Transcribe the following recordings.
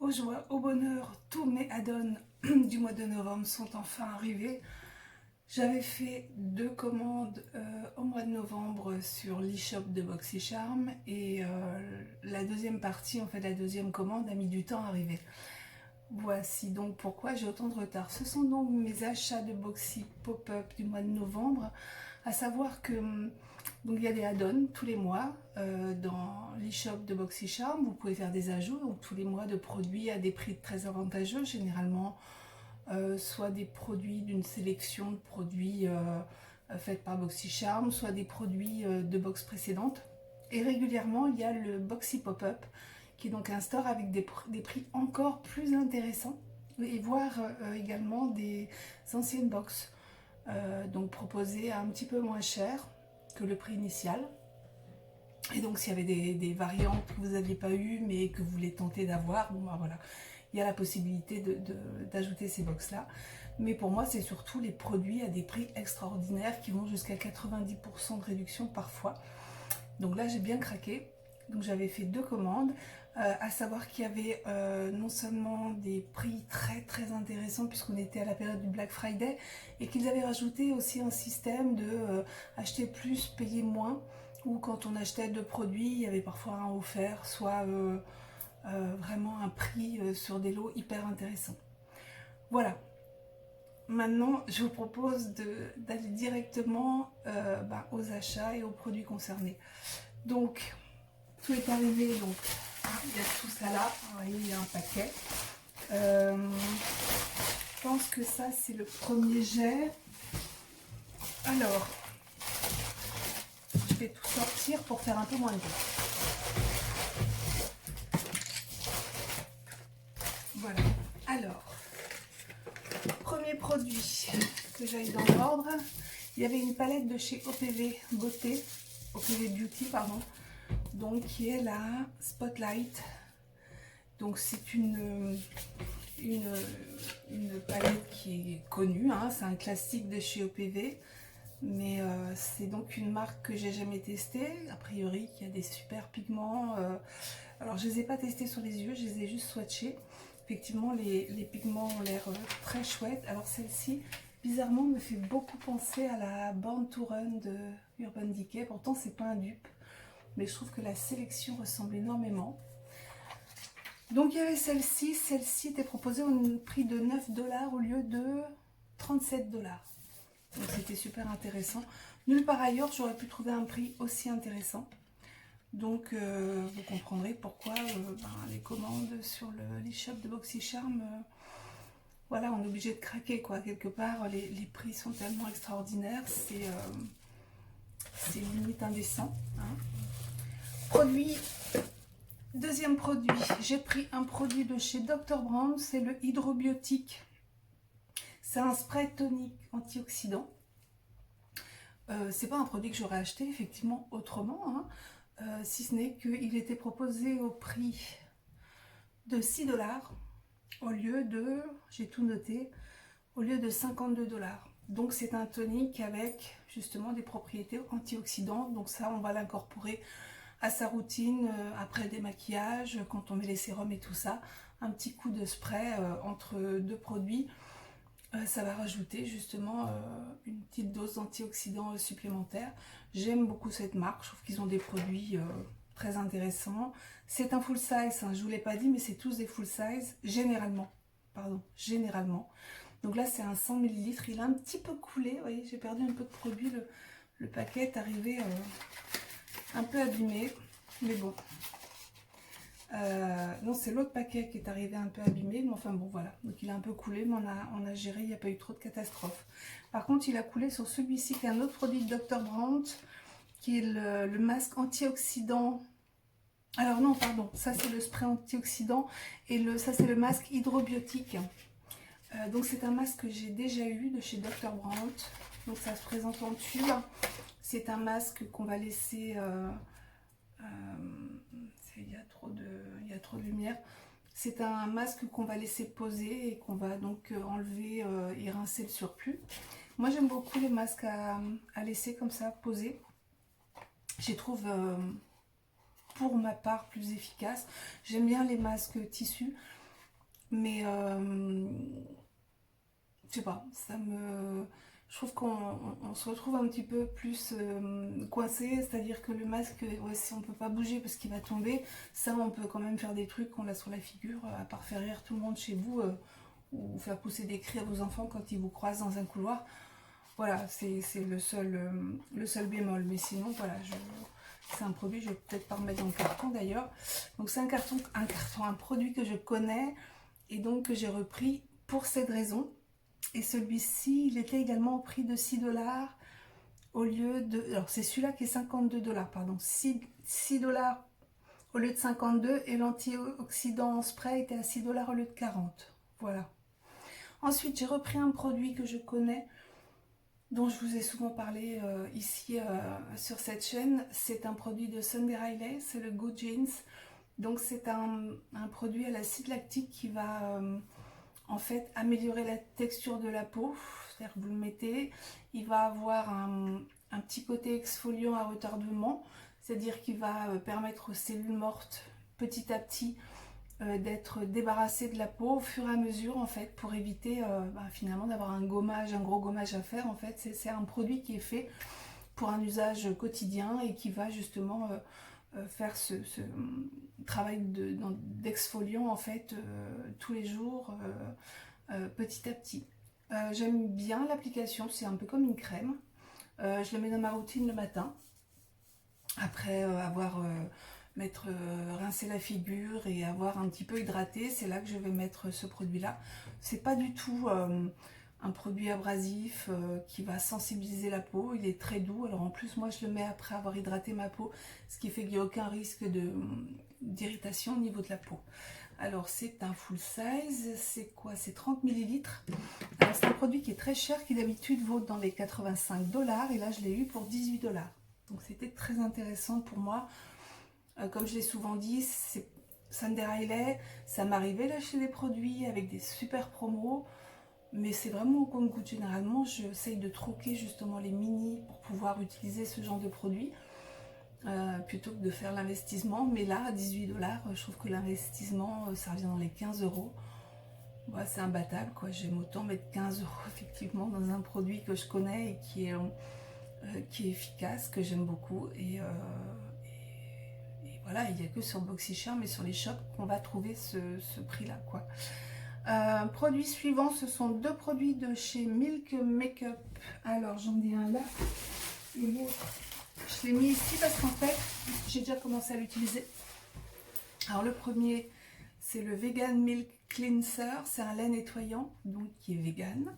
Aux joies, au bonheur, tous mes add-ons du mois de novembre sont enfin arrivés. J'avais fait 2 commandes au mois de novembre sur l'e-shop de BoxyCharm et la deuxième partie, en fait la deuxième commande a mis du temps à arriver. Voici donc pourquoi j'ai autant de retard. Ce sont donc mes achats de Boxy Pop-up du mois de novembre, à savoir que donc il y a des add-ons tous les mois dans l'e-shop de BoxyCharm. Vous pouvez faire des ajouts donc tous les mois de produits à des prix très avantageux, généralement soit des produits d'une sélection de produits faits par BoxyCharm, soit des produits de box précédentes. Et régulièrement, il y a le Boxy Pop-up, qui est donc un store avec des prix encore plus intéressants, et voire également des anciennes box, donc proposées à un petit peu moins cher que le prix initial. Et donc s'il y avait des variantes que vous n'aviez pas eues mais que vous voulez tenter d'avoir, bon ben voilà, il y a la possibilité d'ajouter ces box là. Mais pour moi c'est surtout les produits à des prix extraordinaires qui vont jusqu'à 90% de réduction parfois. Donc là j'ai bien craqué, donc j'avais fait 2 commandes, à savoir qu'il y avait non seulement des prix très intéressants puisqu'on était à la période du Black Friday, et qu'ils avaient rajouté aussi un système de acheter plus, payer moins, ou quand on achetait 2 produits, il y avait parfois un offert, soit vraiment un prix sur des lots hyper intéressants. Voilà. Maintenant, je vous propose d'aller directement aux achats et aux produits concernés. Donc, tout est arrivé, donc il y a tout ça là, vous voyez, il y a un paquet. Je pense que ça c'est le premier jet. Alors, je vais tout sortir pour faire un peu moins de bruit. Voilà. Alors, premier produit que j'aille dans l'ordre, il y avait une palette de chez OPV Beauté, OPV Beauty pardon, donc qui est la Spotlight. Donc c'est une palette qui est connue, hein, c'est un classique de chez OPV, mais c'est donc une marque que j'ai jamais testée. A priori, il y a des super pigments. Alors je les ai pas testés sur les yeux, je les ai juste swatchés. Effectivement, les pigments ont l'air très chouettes. Alors celle-ci, bizarrement, me fait beaucoup penser à la Born to Run de Urban Decay. Pourtant, c'est pas un dupe, mais je trouve que la sélection ressemble énormément. Donc il y avait celle-ci était proposée au prix de 9 $ au lieu de 37 $. Donc c'était super intéressant. Nulle part ailleurs j'aurais pu trouver un prix aussi intéressant. Donc vous comprendrez pourquoi les commandes sur l'e-shop de BoxyCharm, voilà, on est obligé de craquer quoi. Quelque part les prix sont tellement extraordinaires, c'est limite indécent. Hein. Deuxième produit, j'ai pris un produit de chez Dr. Brown, c'est le Hydrobiotique. C'est un spray tonique antioxydant. C'est pas un produit que j'aurais acheté effectivement autrement, hein, si ce n'est qu'il était proposé au prix de 6 $ au lieu de, j'ai tout noté, au lieu de 52 $. Donc c'est un tonique avec justement des propriétés antioxydantes, donc ça on va l'incorporer à sa routine après le démaquillage, quand on met les sérums et tout ça. Un petit coup de spray entre 2 produits, ça va rajouter justement une petite dose d'antioxydants supplémentaires. J'aime beaucoup cette marque, je trouve qu'ils ont des produits très intéressants. C'est un full size, hein, je ne vous l'ai pas dit, mais c'est tous des full size, généralement. Pardon, généralement. Donc là c'est un 100 ml, il a un petit peu coulé, vous voyez, j'ai perdu un peu de produit, le paquet est arrivé un peu abîmé, mais bon. Non, c'est l'autre paquet qui est arrivé un peu abîmé, mais enfin bon voilà, donc il a un peu coulé, mais on a géré, il n'y a pas eu trop de catastrophes. Par contre il a coulé sur celui-ci qui est un autre produit de Dr. Brandt, qui est le masque antioxydant. Alors non, pardon, ça c'est le spray antioxydant, et ça c'est le masque hydrobiotique. Donc c'est un masque que j'ai déjà eu de chez Dr. Brandt, donc ça se présente en tube. C'est un masque qu'on va laisser... il y a trop de lumière. C'est un masque qu'on va laisser poser et qu'on va donc enlever et rincer le surplus. Moi j'aime beaucoup les masques à laisser comme ça poser. Je les trouve pour ma part plus efficaces. J'aime bien les masques tissus. Mais je sais pas, je trouve qu'on se retrouve un petit peu plus coincé, c'est-à-dire que le masque, ouais, si on peut pas bouger parce qu'il va tomber, ça on peut quand même faire des trucs qu'on l'a sur la figure, à part faire rire tout le monde chez vous, ou faire pousser des cris à vos enfants quand ils vous croisent dans un couloir. Voilà, c'est le seul bémol. Mais sinon, voilà, c'est un produit, je vais peut-être pas remettre dans le carton d'ailleurs. Donc c'est un produit que je connais et donc que j'ai repris pour cette raison. Et celui-ci, il était également au prix de 6 dollars au lieu de... Alors c'est celui-là qui est 52 dollars, pardon. 6 dollars au lieu de 52 et l'antioxydant en spray était à 6 dollars au lieu de 40. Voilà. Ensuite, j'ai repris un produit que je connais, dont je vous ai souvent parlé ici sur cette chaîne. C'est un produit de Sunday Riley, c'est le Good Jeans. Donc c'est un produit à l'acide lactique qui va en fait améliorer la texture de la peau. C'est-à-dire que vous le mettez, il va avoir un petit côté exfoliant à retardement, c'est-à-dire qu'il va permettre aux cellules mortes petit à petit d'être débarrassé de la peau au fur et à mesure en fait pour éviter finalement d'avoir un gros gommage à faire. En fait c'est un produit qui est fait pour un usage quotidien et qui va justement faire ce travail d'exfoliant en fait tous les jours petit à petit. J'aime bien l'application, c'est un peu comme une crème. Je le mets dans ma routine le matin après avoir rincé la figure et avoir un petit peu hydraté. C'est là que je vais mettre ce produit là. C'est pas du tout un produit abrasif qui va sensibiliser la peau. Il est très doux. Alors en plus moi je le mets après avoir hydraté ma peau, ce qui fait qu'il n'y a aucun risque d'irritation au niveau de la peau. Alors c'est un full size, c'est quoi? C'est 30 ml. Alors c'est un produit qui est très cher, qui d'habitude vaut dans les 85 dollars et là je l'ai eu pour 18 dollars. Donc c'était très intéressant pour moi. Comme je l'ai souvent dit, c'est Sunday Riley, ça m'arrivait d'acheter des produits avec des super promos, mais c'est vraiment au compte-gouttes. Généralement, j'essaye de troquer justement les mini pour pouvoir utiliser ce genre de produit. Plutôt que de faire l'investissement, mais là à 18 dollars, je trouve que l'investissement ça revient dans les 15 euros. Ouais, c'est imbattable quoi. J'aime autant mettre 15 euros effectivement dans un produit que je connais et qui est efficace, que j'aime beaucoup. Et voilà, il n'y a que sur BoxyCharm et sur les shops qu'on va trouver ce prix là quoi. Produit suivant, ce sont deux produits de chez Milk Makeup. Alors j'en ai un là et l'autre. Je l'ai mis ici parce qu'en fait, j'ai déjà commencé à l'utiliser. Alors le premier, c'est le Vegan Milk Cleanser. C'est un lait nettoyant, donc qui est vegan.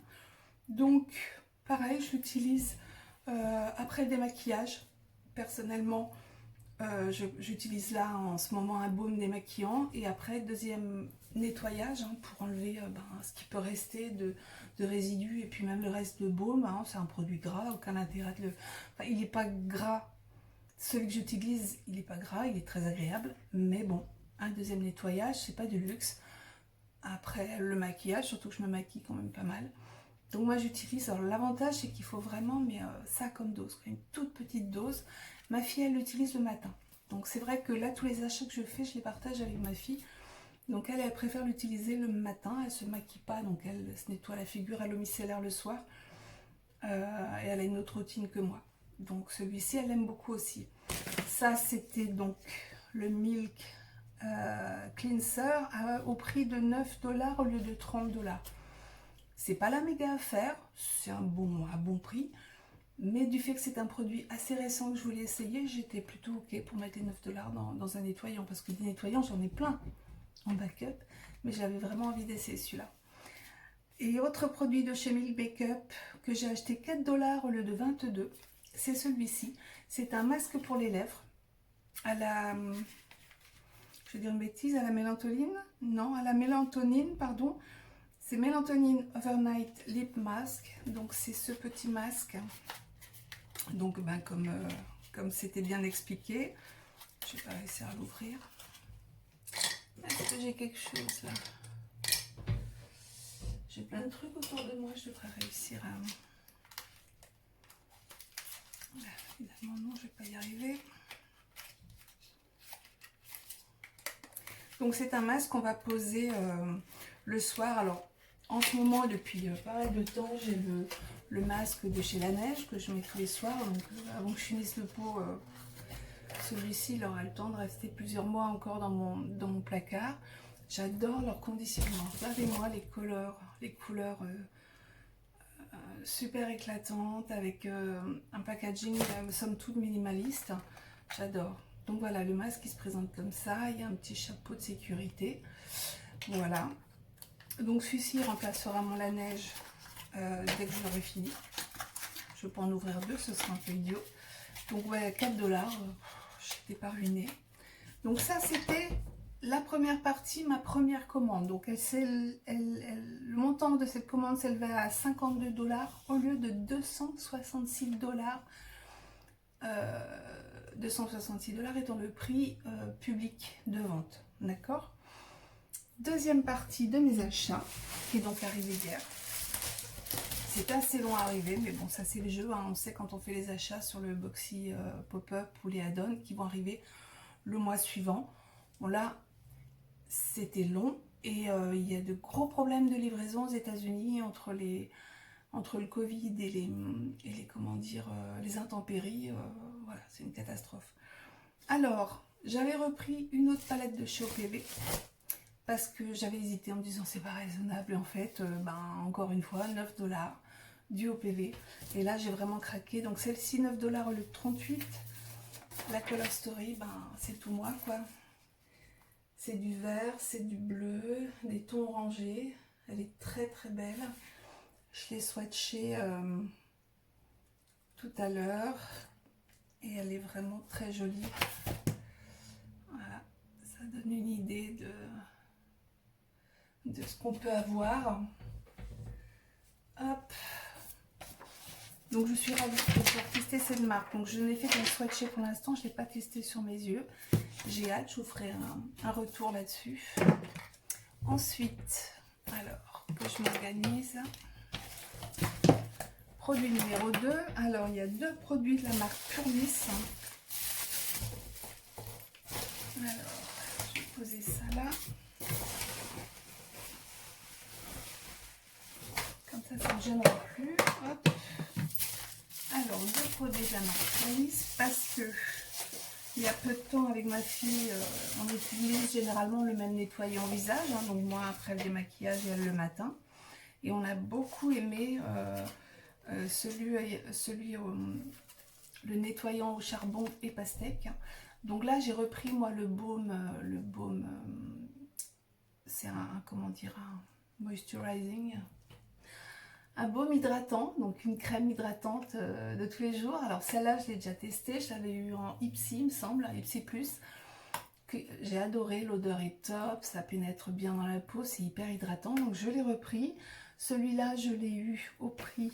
Donc, pareil, je l'utilise après le démaquillage. Personnellement, j'utilise là en ce moment un baume démaquillant. Et après, deuxième nettoyage pour enlever ce qui peut rester de résidus et puis même le reste de baume. C'est un produit gras, aucun intérêt de le... Enfin, il n'est pas gras. Celui que j'utilise, il n'est pas gras, il est très agréable. Mais bon, un deuxième nettoyage, c'est pas du luxe. Après le maquillage, surtout que je me maquille quand même pas mal. Donc moi j'utilise, alors l'avantage c'est qu'il faut vraiment, mais ça comme dose, une toute petite dose. Ma fille elle l'utilise le matin. Donc c'est vrai que là tous les achats que je fais, je les partage avec ma fille. Donc elle préfère l'utiliser le matin, elle se maquille pas, donc elle se nettoie la figure à l'eau micellaire le soir. Et elle a une autre routine que moi. Donc celui-ci elle aime beaucoup aussi. Ça c'était donc le Milk Cleanser au prix de 9 dollars au lieu de 30 dollars. C'est pas la méga affaire, c'est un bon prix, mais du fait que c'est un produit assez récent que je voulais essayer, j'étais plutôt ok pour mettre les 9 dollars dans un nettoyant, parce que des nettoyants j'en ai plein en backup, mais j'avais vraiment envie d'essayer celui-là. Et autre produit de chez Milk Makeup que j'ai acheté 4 dollars au lieu de 22, c'est celui-ci. C'est un masque pour les lèvres à la... Je vais dire une bêtise, à la mélantoline? Non, à la mélatonine, pardon. C'est Mélatonine Overnight Lip Mask. Donc c'est ce petit masque. Donc comme c'était bien expliqué, je vais pas réussir à l'ouvrir. Est-ce que j'ai quelque chose là? J'ai plein de trucs autour de moi, je devrais réussir à... Évidemment non, je vais pas y arriver. Donc c'est un masque qu'on va poser le soir. Alors, en ce moment, depuis pas mal de temps, j'ai le masque de chez La Neige que je mets tous les soirs. Donc, avant que je finisse le pot, celui-ci, il aura le temps de rester plusieurs mois encore dans mon placard. J'adore leur conditionnement. Regardez-moi les couleurs super éclatantes avec un packaging somme toute minimaliste. J'adore. Donc voilà, le masque qui se présente comme ça. Il y a un petit chapeau de sécurité. Voilà. Donc celui-ci remplacera mon La Neige dès que je l'aurai fini. Je peux en ouvrir deux, ce sera un peu idiot. Donc ouais, 4 $. J'étais pas ruinée. Donc ça, c'était la première partie, ma première commande. Donc le montant de cette commande s'élevait à 52 $ au lieu de 266 $. 266 $ étant le prix public de vente. D'accord? Deuxième partie de mes achats, qui est donc arrivée hier. C'est assez long à arriver, mais bon, ça c'est le jeu. Hein. On sait quand on fait les achats sur le Boxy Pop-up ou les add-ons qui vont arriver le mois suivant. Bon là, c'était long et il y a de gros problèmes de livraison aux États-Unis entre le Covid et les comment dire, les intempéries. Voilà, c'est une catastrophe. Alors, j'avais repris une autre palette de chez OPV. Parce que j'avais hésité en me disant c'est pas raisonnable. Et en fait, encore une fois, 9 $ du OPV. Et là, j'ai vraiment craqué. Donc celle-ci, 9 $ au lieu de 38. La Color Story, c'est tout moi, quoi. C'est du vert, c'est du bleu, des tons orangés. Elle est très très belle. Je l'ai swatchée tout à l'heure. Et elle est vraiment très jolie. Voilà, ça donne une idée de ce qu'on peut avoir. Hop. Donc je suis ravie de pouvoir tester cette marque. Donc je n'ai fait qu'un swatcher pour l'instant, je ne l'ai pas testé sur mes yeux. J'ai hâte, je vous ferai un retour là-dessus. Ensuite, alors que je m'organise. Produit numéro 2. Alors il y a deux produits de la marque Purlis. Alors, je vais poser ça là. Comme ça ne gênera plus. Hop. Alors, deux produits de la marque Purlis parce que il y a peu de temps avec ma fille, on utilise généralement le même nettoyant visage. Hein, donc moi, après le démaquillage et elle le matin. Et on a beaucoup aimé le nettoyant au charbon et pastèque. Donc là, j'ai repris moi le baume, c'est comment dire, un moisturizing. Un baume hydratant, donc une crème hydratante de tous les jours. Alors celle-là, je l'ai déjà testée, je l'avais eu en Ipsy, il me semble, Ipsy Plus. J'ai adoré, l'odeur est top, ça pénètre bien dans la peau, c'est hyper hydratant, donc je l'ai repris. Celui-là, je l'ai eu au prix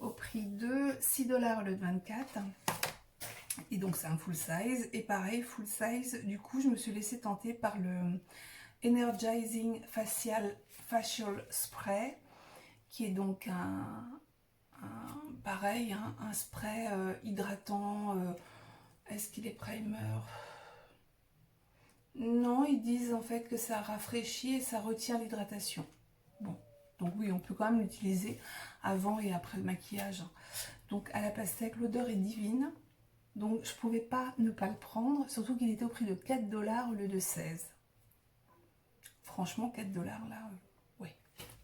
de 6 $ au lieu de 24. Et donc c'est un full size. Et pareil, full size, du coup, je me suis laissée tenter par le Energizing Facial Spray, qui est donc pareil, un spray hydratant. Est-ce qu'il est primer? Non, ils disent en fait que ça rafraîchit et ça retient l'hydratation. Bon, donc oui, on peut quand même l'utiliser avant et après le maquillage. Donc à la pastèque, l'odeur est divine. Donc je ne pouvais pas ne pas le prendre, surtout qu'il était au prix de 4 $ au lieu de 16. Franchement, 4 $ là, ouais.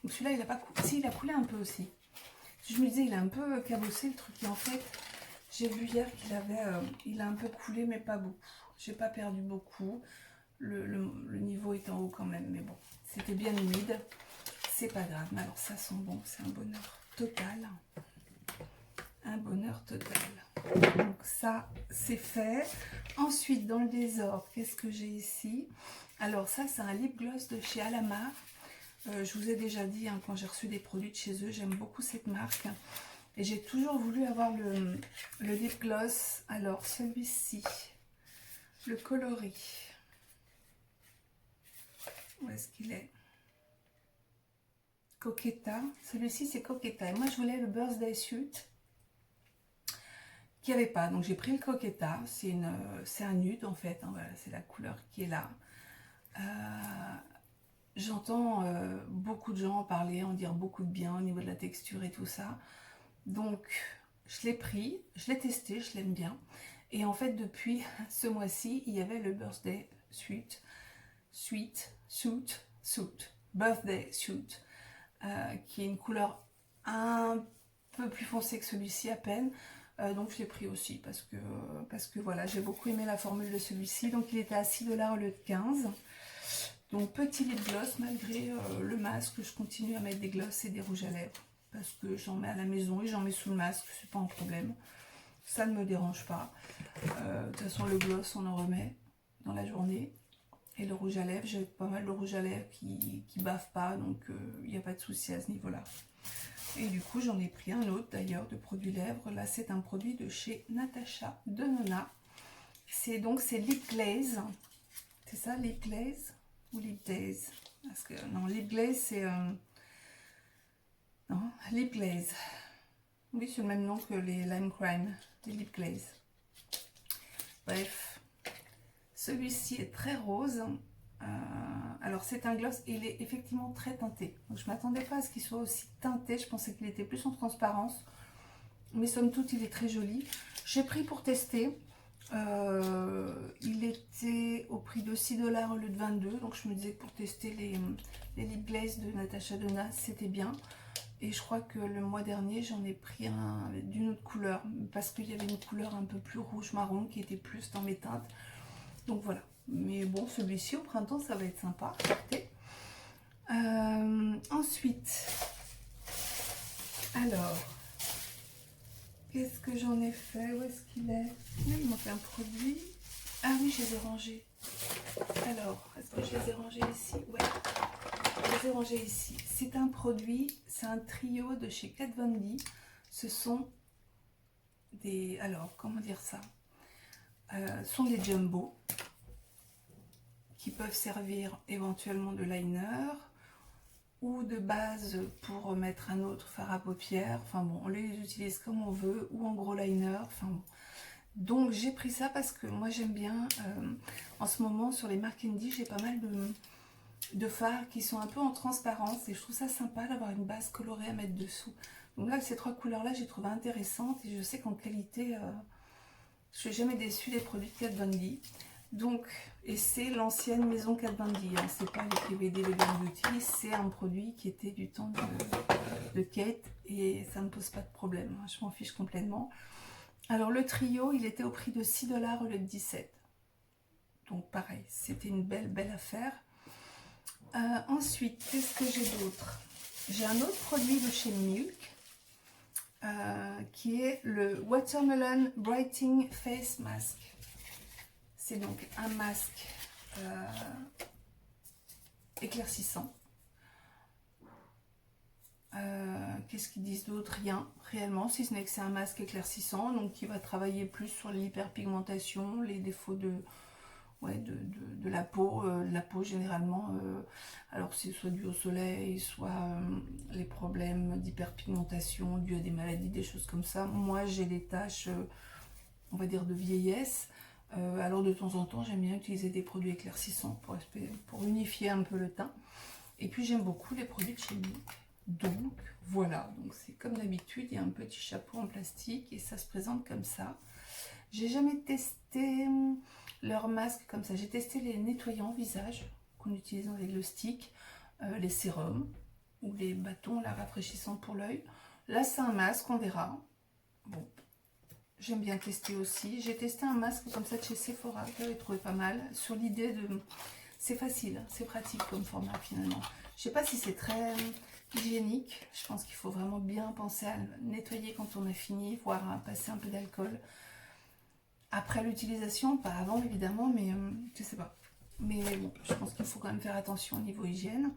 Donc celui-là, il n'a pas coulé. Si, il a coulé un peu aussi. Je me disais, il a un peu cabossé le truc. Et en fait, j'ai vu hier qu'il avait, il a un peu coulé, mais pas beaucoup. J'ai pas perdu beaucoup. Le niveau est en haut quand même, mais bon, c'était bien humide. C'est pas grave. Mais alors ça sent bon, c'est un bonheur total. Un bonheur total. Donc ça, c'est fait. Ensuite, dans le désordre, qu'est-ce que j'ai ici? Alors ça, c'est un lip gloss de chez Alamar. Je vous ai déjà dit, hein, quand j'ai reçu des produits de chez eux, j'aime beaucoup cette marque. Et j'ai toujours voulu avoir le lip gloss. Alors celui-ci, le coloris. Où est-ce qu'il est? Coquetta. Celui-ci, c'est Coquetta. Et moi, je voulais le Birthday Suite, qui n'y avait pas. Donc, j'ai pris le Coquetta. C'est un nude, en fait. Hein, voilà, c'est la couleur qui est là. j'entends beaucoup de gens en parler, en dire beaucoup de bien au niveau de la texture et tout ça. Donc, je l'ai pris, je l'ai testé, je l'aime bien. Et en fait, depuis ce mois-ci, il y avait le Birthday Suit, Birthday Suit, qui est une couleur un peu plus foncée que celui-ci à peine. Donc je l'ai pris aussi parce que voilà, j'ai beaucoup aimé la formule de celui-ci. Donc il était à 6 $ au lieu de 15. Donc petit lip gloss, malgré le masque, je continue à mettre des glosses et des rouges à lèvres. Parce que j'en mets à la maison et j'en mets sous le masque, c'est pas un problème. Ça ne me dérange pas. De toute façon, le gloss, on en remet dans la journée. Et le rouge à lèvres, j'ai pas mal de rouge à lèvres qui bave pas, donc il n'y a pas de souci à ce niveau-là. Et du coup, j'en ai pris un autre d'ailleurs de produit lèvres. Là, c'est un produit de chez Natasha Denona. C'est Lip Glaze. C'est ça, Lip Glaze ou Lip Daze? Parce que non, Lip Glaze, c'est non, Lip Glaze. Oui, c'est le même nom que les Lime Crime, les Lip Glaze. Bref, celui-ci est très rose. Alors c'est un gloss et il est effectivement très teinté. Donc je ne m'attendais pas à ce qu'il soit aussi teinté. Je pensais qu'il était plus en transparence. Mais somme toute, il est très joli. J'ai pris pour tester. Il était au prix de 6 $ au lieu de 22. Donc je me disais que pour tester les lip glaze de Natasha Denona, c'était bien. Et je crois que le mois dernier, j'en ai pris un d'une autre couleur. Parce qu'il y avait une couleur un peu plus rouge-marron qui était plus dans mes teintes. Donc voilà. Mais bon, celui-ci au printemps, ça va être sympa. Ensuite, alors, qu'est-ce que j'en ai fait? Où est-ce qu'il est? Il manque un produit. Ah oui, je les ai rangés. Alors, est-ce que je les ai rangés ici? Ouais, je les ai rangés ici. C'est un produit, c'est un trio de chez Kat Von D. Ce sont des... Alors, comment dire ça? Ce sont des jumbo qui peuvent servir éventuellement de liner ou de base pour mettre un autre fard à paupières. Enfin bon, on les utilise comme on veut, ou en gros liner. Enfin bon. Donc j'ai pris ça parce que moi j'aime bien, en ce moment sur les marques indie, j'ai pas mal de fards qui sont un peu en transparence et je trouve ça sympa d'avoir une base colorée à mettre dessous. Donc là, ces trois couleurs là, j'ai trouvé intéressantes et je sais qu'en qualité, je suis jamais déçue des produits de Kat Von D. Donc, et c'est l'ancienne maison Kat Von D, hein. C'est pas les PVD de Bang Beauty, c'est un produit qui était du temps de Kate et ça ne pose pas de problème, hein. Je m'en fiche complètement. Alors le trio, il était au prix de 6 $ au lieu de 17. Donc pareil, c'était une belle affaire. Ensuite, qu'est-ce que j'ai d'autre? J'ai un autre produit de chez Milk. Qui est le Watermelon Brightening Face Mask. C'est donc un masque éclaircissant. Qu'est-ce qu'ils disent d'autre? Rien, réellement, si ce n'est que c'est un masque éclaircissant, donc qui va travailler plus sur l'hyperpigmentation, les défauts de la peau généralement. Alors c'est soit dû au soleil, soit les problèmes d'hyperpigmentation dus à des maladies, des choses comme ça. Moi j'ai des taches, on va dire de vieillesse. Alors de temps en temps j'aime bien utiliser des produits éclaircissants pour unifier un peu le teint. Et puis j'aime beaucoup les produits de chez Milk. Donc voilà, donc c'est comme d'habitude, il y a un petit chapeau en plastique et ça se présente comme ça. J'ai jamais testé leurs masques comme ça. J'ai testé les nettoyants visage qu'on utilise avec le stick, les sérums ou les bâtons là, rafraîchissants pour l'œil. Là c'est un masque, on verra. Bon, j'aime bien tester aussi. J'ai testé un masque comme ça de chez Sephora, que j'avais trouvé pas mal. Sur l'idée de... C'est facile, c'est pratique comme format finalement. Je sais pas si c'est très hygiénique. Je pense qu'il faut vraiment bien penser à nettoyer quand on a fini, voire à passer un peu d'alcool. Après l'utilisation, pas avant évidemment, mais je sais pas. Mais bon, je pense qu'il faut quand même faire attention au niveau hygiène.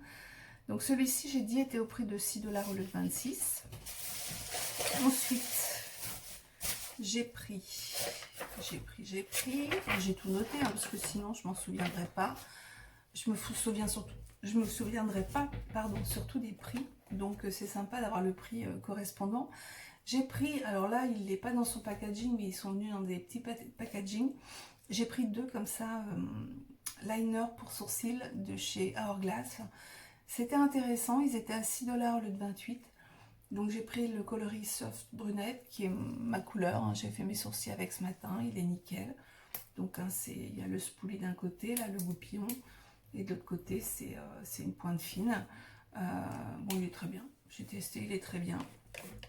Donc celui-ci, j'ai dit, était au prix de 6 $ au lieu de 26. Ensuite, j'ai tout noté, hein, parce que sinon je m'en souviendrai pas. Je me souviendrai pas, surtout des prix. Donc c'est sympa d'avoir le prix correspondant. J'ai pris, alors là il n'est pas dans son packaging, mais ils sont venus dans des petits packaging. J'ai pris deux comme ça liner pour sourcils de chez Hourglass. C'était intéressant, ils étaient à 6 $ au lieu de 28. Donc j'ai pris le coloris Soft Brunette, qui est ma couleur, hein. J'ai fait mes sourcils avec ce matin, il est nickel. Donc hein, il y a le spoolie d'un côté, là le goupillon, et de l'autre côté c'est une pointe fine. Bon, il est très bien, j'ai testé, il est très bien.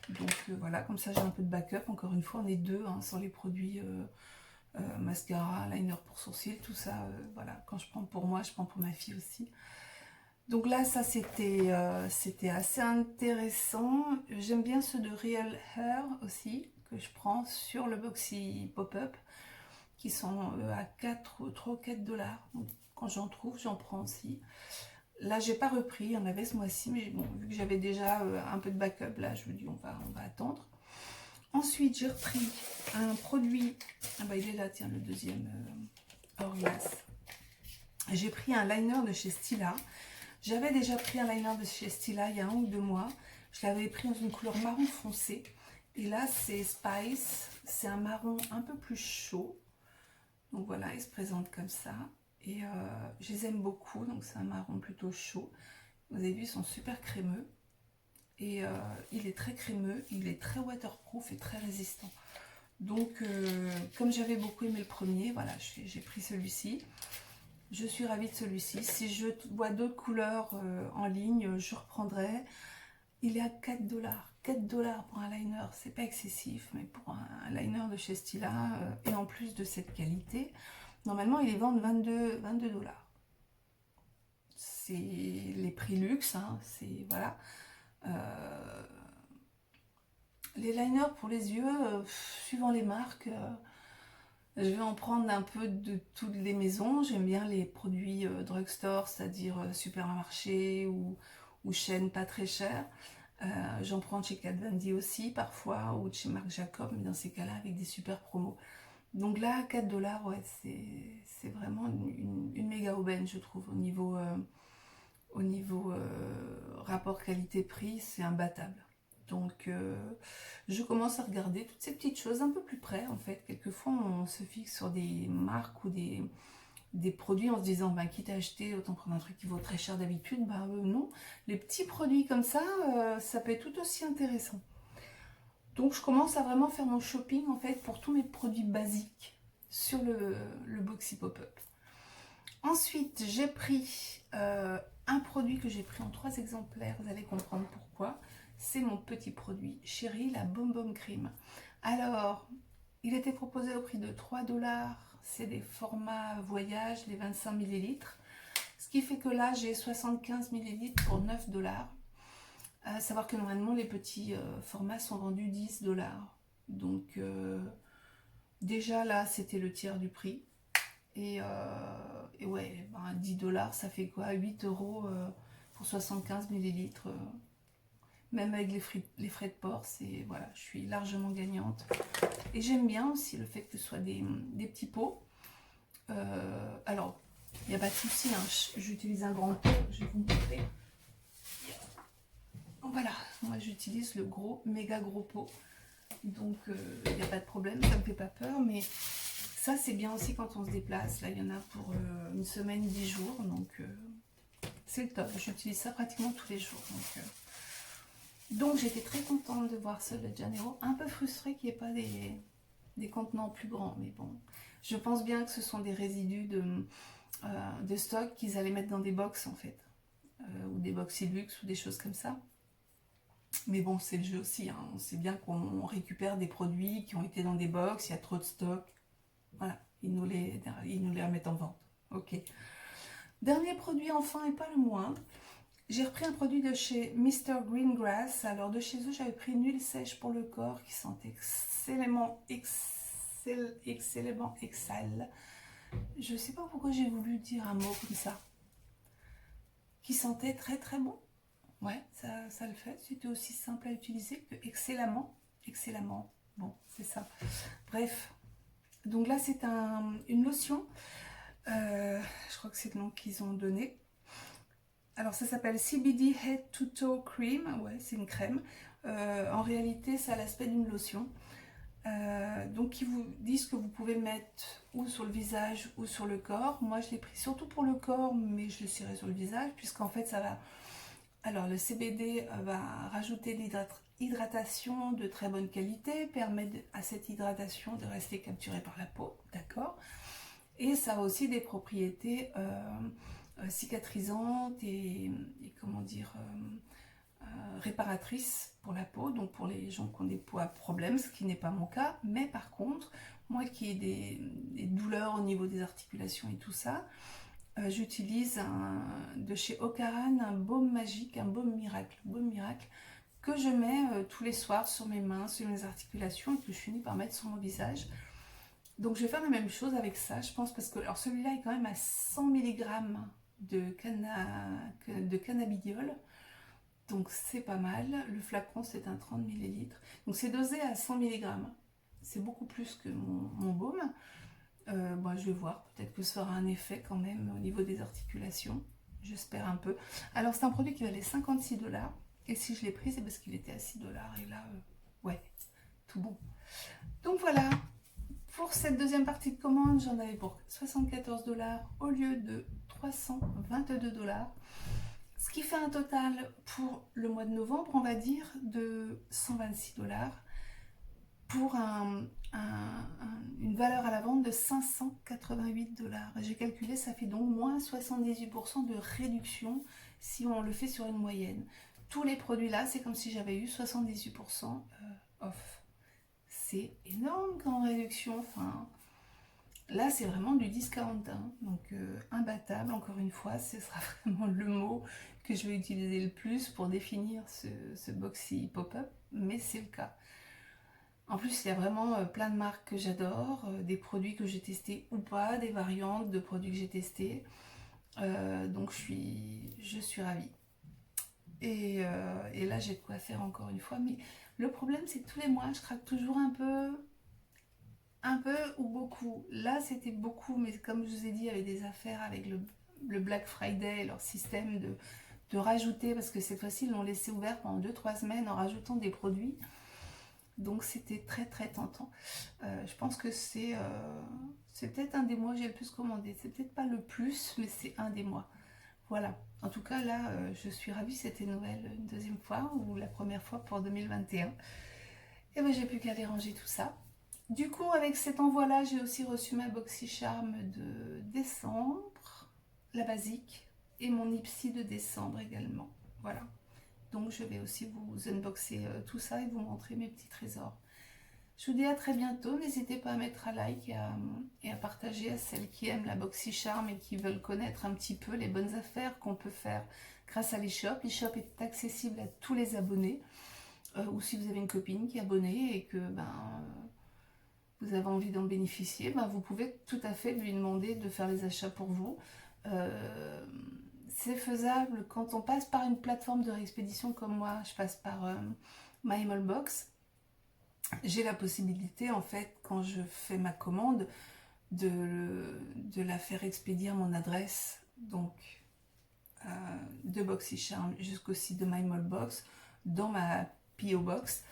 Donc voilà, comme ça j'ai un peu de backup. Encore une fois, on est deux hein, sur les produits mascara, liner pour sourcils, tout ça. Voilà, quand je prends pour moi, je prends pour ma fille aussi. Donc là, ça c'était assez intéressant. J'aime bien ceux de Real Hair aussi, que je prends sur le Boxy Pop-Up, qui sont à 3 ou 4 $. Donc, quand j'en trouve, j'en prends aussi. Là, j'ai pas repris, il y en avait ce mois-ci, mais bon, vu que j'avais déjà un peu de backup, là, je me dis on va attendre. Ensuite, j'ai repris un produit, ah bah il est là, tiens, le deuxième Hourglass. J'ai pris un liner de chez Stila. J'avais déjà pris un liner de chez Stila il y a 1 ou 2 mois. Je l'avais pris dans une couleur marron foncé. Et là, c'est Spice. C'est un marron un peu plus chaud. Donc voilà, il se présente comme ça. Et je les aime beaucoup. Donc c'est un marron plutôt chaud. Vous avez vu, ils sont super crémeux. Et il est très crémeux. Il est très waterproof et très résistant. Donc, comme j'avais beaucoup aimé le premier, voilà, j'ai pris celui-ci. Je suis ravie de celui-ci. Si je vois d'autres couleurs en ligne, je reprendrai. Il est à 4 $. 4 $ pour un liner, c'est pas excessif, mais pour un liner de chez Stila, et en plus de cette qualité, normalement il est vendu 22 $. C'est les prix luxe, hein, c'est voilà. Les liners pour les yeux, suivant les marques, je vais en prendre un peu de toutes les maisons. J'aime bien les produits drugstore, c'est-à-dire supermarché ou chaînes pas très chères. J'en prends de chez Kat Von D aussi parfois, ou de chez Marc Jacob, mais dans ces cas-là avec des super promos. Donc là, 4 $, ouais, c'est vraiment une méga aubaine, je trouve, au niveau rapport qualité-prix, c'est imbattable. Donc je commence à regarder toutes ces petites choses un peu plus près en fait. Quelquefois on se fixe sur des marques ou des produits en se disant bah, quitte à acheter, autant prendre un truc qui vaut très cher d'habitude. Bah non, les petits produits comme ça peut être tout aussi intéressant. Donc je commence à vraiment faire mon shopping en fait pour tous mes produits basiques sur le Boxy Pop-Up. Ensuite j'ai pris un produit que j'ai pris en 3 exemplaires, vous allez comprendre pourquoi. C'est mon petit produit chéri, la Bom Bom Cream. Alors, il était proposé au prix de 3 $. C'est des formats voyage, les 25 ml. Ce qui fait que là, j'ai 75 ml pour 9 $. À savoir que normalement, les petits formats sont vendus 10 $. Donc, déjà là, c'était le tiers du prix. Et ouais, ben, 10 $, ça fait quoi? 8 € pour 75 ml. Même avec les frais de port, c'est voilà, je suis largement gagnante. Et j'aime bien aussi le fait que ce soit des petits pots. Alors, il n'y a pas de souci, hein, j'utilise un grand pot, je vais vous montrer. Voilà, moi j'utilise le gros, méga gros pot. Donc, il n'y a pas de problème, ça ne me fait pas peur. Mais ça, c'est bien aussi quand on se déplace. Là, il y en a pour une semaine, 10 jours. Donc, c'est le top. J'utilise ça pratiquement tous les jours. Donc j'étais très contente de voir ce de Janeiro, un peu frustrée qu'il n'y ait pas des contenants plus grands, mais bon, je pense bien que ce sont des résidus de stock qu'ils allaient mettre dans des box en fait, ou des box luxe ou des choses comme ça. Mais bon, c'est le jeu aussi, hein. On sait bien qu'on récupère des produits qui ont été dans des box, il y a trop de stock, voilà, ils nous les remettent en vente. Ok. Dernier produit enfin et pas le moindre. J'ai repris un produit de chez Mr. Greengrass. Alors de chez eux, j'avais pris une huile sèche pour le corps qui sent excellemment exhale. Je ne sais pas pourquoi j'ai voulu dire un mot comme ça. Qui sentait très très bon. Ouais, ça le fait. C'était aussi simple à utiliser que excellemment. Excellemment. Bon, c'est ça. Bref. Donc là, c'est une lotion. Je crois que c'est le nom qu'ils ont donné. Alors ça s'appelle CBD Head to Toe Cream, ouais c'est une crème. En réalité ça a l'aspect d'une lotion. Donc ils vous disent que vous pouvez le mettre ou sur le visage ou sur le corps. Moi je l'ai pris surtout pour le corps, mais je l'essaierai sur le visage, puisqu'en fait ça va... Alors le CBD va rajouter de l'hydratation de très bonne qualité, permettre à cette hydratation de rester capturée par la peau, d'accord. Et ça a aussi des propriétés cicatrisantes et comment dire... réparatrice pour la peau, donc pour les gens qui ont des peaux à problème, ce qui n'est pas mon cas. Mais par contre, moi qui ai des douleurs au niveau des articulations et tout ça, j'utilise de chez Ocaran un baume magique, un baume miracle, que je mets tous les soirs sur mes mains, sur mes articulations, et que je finis par mettre sur mon visage. Donc je vais faire la même chose avec ça, je pense, parce que alors celui-là est quand même à 100 mg de cannabidiol. Donc c'est pas mal. Le flacon c'est un 30 ml. Donc c'est dosé à 100 mg. C'est beaucoup plus que mon baume. Je vais voir. Peut-être que ça aura un effet quand même au niveau des articulations. J'espère un peu. Alors c'est un produit qui valait 56 $. Et si je l'ai pris, c'est parce qu'il était à 6 $. Et là, ouais, tout bon. Donc voilà. Pour cette deuxième partie de commande, j'en avais pour 74 $ au lieu de 322 $. Ce qui fait un total pour le mois de novembre, on va dire, de 126 $ pour une valeur à la vente de 588 $. J'ai calculé, ça fait donc moins 78% de réduction si on le fait sur une moyenne. Tous les produits là, c'est comme si j'avais eu 78% off. C'est énorme comme réduction. Enfin, là, c'est vraiment du discount, hein. Donc imbattable, encore une fois, ce sera vraiment le mot que je vais utiliser le plus pour définir ce Boxy pop-up, mais c'est le cas. En plus, il y a vraiment plein de marques que j'adore, des produits que j'ai testés ou pas, des variantes de produits que j'ai testés. Donc je suis ravie. Et là, j'ai de quoi faire encore une fois. Mais le problème, c'est que tous les mois, je craque toujours un peu ou beaucoup. Là, c'était beaucoup, mais comme je vous ai dit, il y avait des affaires avec le Black Friday, leur système de rajouter, parce que cette fois-ci, ils l'ont laissé ouvert pendant 2-3 semaines en rajoutant des produits. Donc, c'était très, très tentant. Je pense que c'est peut-être un des mois que j'ai le plus commandé. C'est peut-être pas le plus, mais c'est un des mois. Voilà. En tout cas, là, je suis ravie. C'était Noël une deuxième fois, ou la première fois pour 2021. Et ben, j'ai plus qu'à aller ranger tout ça. Du coup, avec cet envoi-là, j'ai aussi reçu ma BoxyCharm de décembre, la basique, et mon Ipsy de décembre également. Voilà. Donc, je vais aussi vous unboxer tout ça et vous montrer mes petits trésors. Je vous dis à très bientôt. N'hésitez pas à mettre un like et à partager à celles qui aiment la BoxyCharm et qui veulent connaître un petit peu les bonnes affaires qu'on peut faire grâce à l'eShop. l'eShop est accessible à tous les abonnés. Ou si vous avez une copine qui est abonnée et que vous avez envie d'en bénéficier, vous pouvez tout à fait lui demander de faire les achats pour vous. C'est faisable quand on passe par une plateforme de réexpédition comme moi, je passe par MyMallBox. J'ai la possibilité, en fait, quand je fais ma commande, de la faire expédier à mon adresse, donc de BoxyCharm jusqu'au site de MyMallBox, dans ma PO Box,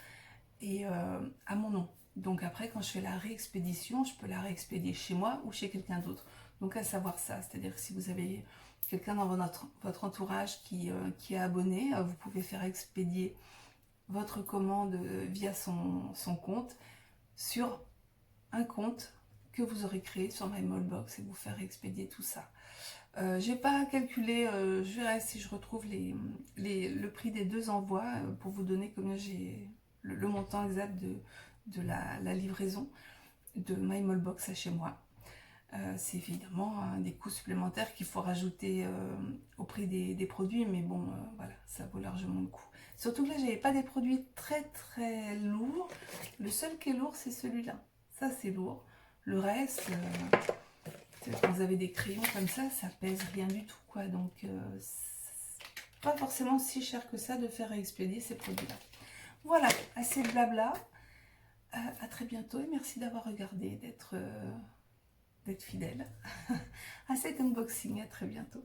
et à mon nom. Donc après, quand je fais la réexpédition, je peux la réexpédier chez moi ou chez quelqu'un d'autre. Donc à savoir ça, c'est-à-dire que si vous avez quelqu'un dans votre entourage qui est abonné, vous pouvez faire expédier votre commande via son compte sur un compte que vous aurez créé sur MyMallBox et vous faire expédier tout ça. J'ai pas calculé, je verrai si je retrouve le prix des deux envois pour vous donner combien j'ai le montant exact de la livraison de MyMallBox à chez moi. C'est évidemment des coûts supplémentaires qu'il faut rajouter au prix des produits, mais bon, voilà, ça vaut largement le coup. Surtout que là, j'avais pas des produits très très lourds. Le seul qui est lourd, c'est celui-là. Ça, c'est lourd. Le reste, quand vous avez des crayons comme ça pèse rien du tout, quoi. Donc, c'est pas forcément si cher que ça de faire expédier ces produits-là. Voilà, assez de blabla. À très bientôt et merci d'avoir regardé, d'être fidèle à cet unboxing. À très bientôt.